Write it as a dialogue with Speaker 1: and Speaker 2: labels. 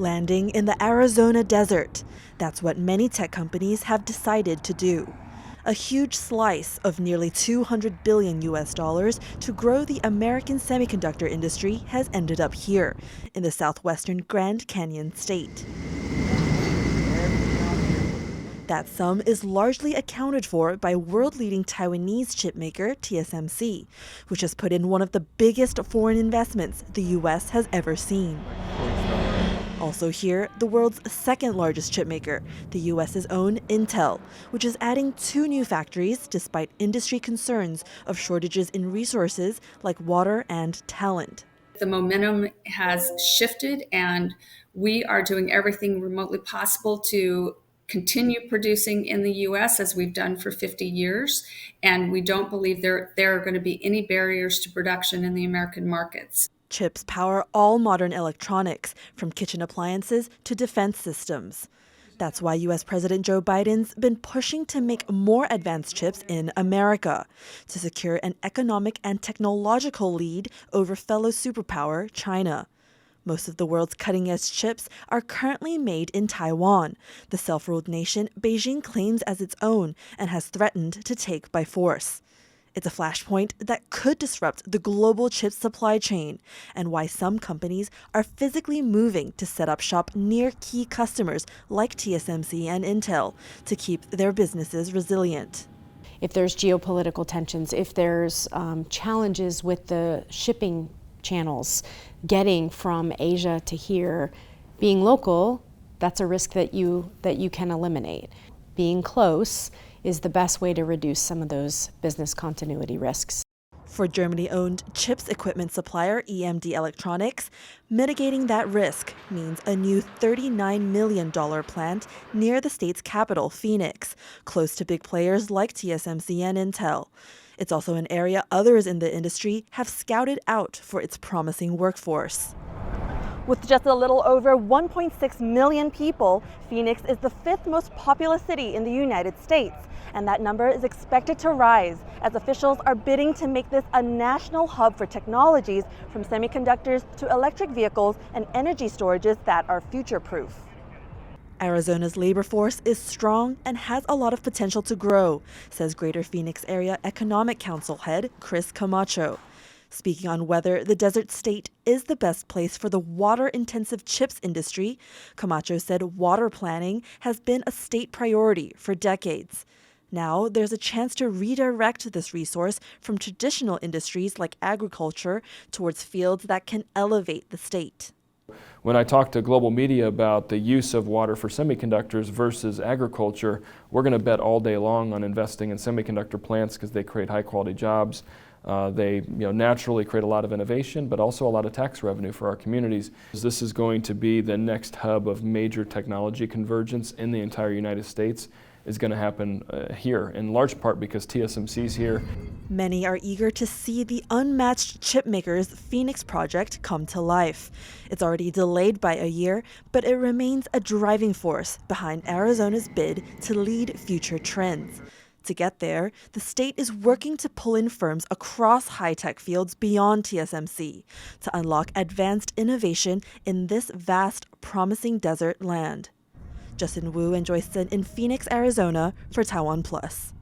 Speaker 1: landing in the Arizona desert. That's what many tech companies have decided to do. A huge slice of nearly $200 billion to grow the American semiconductor industry has ended up here, in the southwestern Grand Canyon state. That sum is largely accounted for by world-leading Taiwanese chipmaker TSMC, which has put in one of the biggest foreign investments the U.S. has ever seen. Also here, the world's second largest chipmaker, the U.S.'s own Intel, which is adding 2 new factories despite industry concerns of shortages in resources like water and talent.
Speaker 2: The momentum has shifted, and we are doing everything remotely possible to continue producing in the U.S. as we've done for 50 years, and we don't believe there are going to be any barriers to production in the American markets.
Speaker 1: Chips power all modern electronics, from kitchen appliances to defense systems. That's why U.S. President Joe Biden's been pushing to make more advanced chips in America, to secure an economic and technological lead over fellow superpower China. Most of the world's cutting-edge chips are currently made in Taiwan, the self-ruled nation Beijing claims as its own and has threatened to take by force. It's a flashpoint that could disrupt the global chip supply chain, and why some companies are physically moving to set up shop near key customers like TSMC and Intel to keep their businesses resilient.
Speaker 3: If there's geopolitical tensions, if there's challenges with the shipping channels getting from Asia to here, being local, that's a risk that you can eliminate. Being close is the best way to reduce some of those business continuity risks.
Speaker 1: For Germany-owned chips equipment supplier EMD Electronics, mitigating that risk means a new $39 million plant near the state's capital, Phoenix, close to big players like TSMC and Intel. It's also an area others in the industry have scouted out for its promising workforce. With just a little over 1.6 million people, Phoenix is the 5th most populous city in the United States, and that number is expected to rise as officials are bidding to make this a national hub for technologies from semiconductors to electric vehicles and energy storages that are future-proof. Arizona's labor force is strong and has a lot of potential to grow, says Greater Phoenix Area Economic Council head Chris Camacho. Speaking on whether the desert state is the best place for the water-intensive chips industry, Camacho said water planning has been a state priority for decades. Now there's a chance to redirect this resource from traditional industries like agriculture towards fields that can elevate the state.
Speaker 4: When I talk to global media about the use of water for semiconductors versus agriculture, we're going to bet all day long on investing in semiconductor plants because they create high-quality jobs. They naturally create a lot of innovation, but also a lot of tax revenue for our communities. This is going to be the next hub of major technology convergence in the entire United States. Is going to happen here, in large part because TSMC's here.
Speaker 1: Many are eager to see the unmatched chipmaker's Phoenix project come to life. It's already delayed by a year, but it remains a driving force behind Arizona's bid to lead future trends. To get there, the state is working to pull in firms across high-tech fields beyond TSMC to unlock advanced innovation in this vast, promising desert land. Justin Wu and Joyce in Phoenix, Arizona for TaiwanPlus.